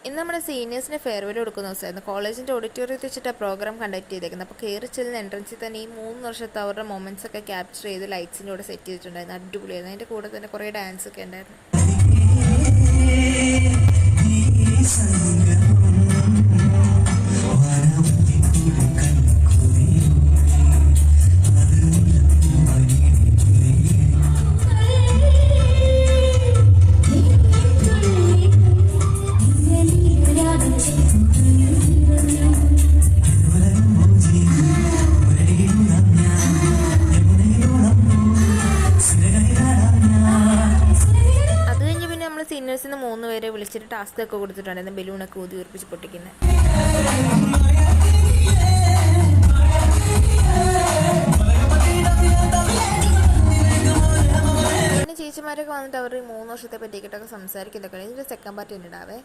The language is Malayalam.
ഇന്ന് നമ്മുടെ സീനിയേഴ്സിന് ഫെയർവെൽ കൊടുക്കുന്ന ദിവസമായിരുന്നു. കോളേജിൻ്റെ ഓഡിറ്റോറിയത്തിൽ വെച്ചിട്ട് പ്രോഗ്രാം കണ്ടക്ട് ചെയ്തേക്കുന്നത്. അപ്പോൾ കയറി ചെല്ലുന്ന എൻട്രൻസിൽ തന്നെ ഈ 3 വർഷത്തെ അവരുടെ മൊമെൻറ്റ്സ് ഒക്കെ ക്യാപ്ചർ ചെയ്ത് ലൈറ്റ്സിൻ്റെ കൂടെ സെറ്റ് ചെയ്തിട്ടുണ്ടായിരുന്നു. അടിപൊളിയായിരുന്നു. അതിൻ്റെ കൂടെ തന്നെ കുറേ ഡാൻസ് ഒക്കെ ഉണ്ടായിരുന്നു. സീനിയേഴ്സിന് 3 പേരെ വിളിച്ചിട്ട് ടാസ്ക് ഒക്കെ കൊടുത്തിട്ടുണ്ടായിരുന്നു. ബലൂണൊക്കെ ഊതി ഉറപ്പിച്ച് പൊട്ടിക്കുന്നത്. പിന്നെ ചേച്ചിമാരൊക്കെ വന്നിട്ട് അവർ 3 വർഷത്തെ പറ്റിയിട്ടൊക്കെ സംസാരിക്കുന്നതൊക്കെ ഇതിൻ്റെ സെക്കൻഡ് പാർട്ടി ഉണ്ടാവേ.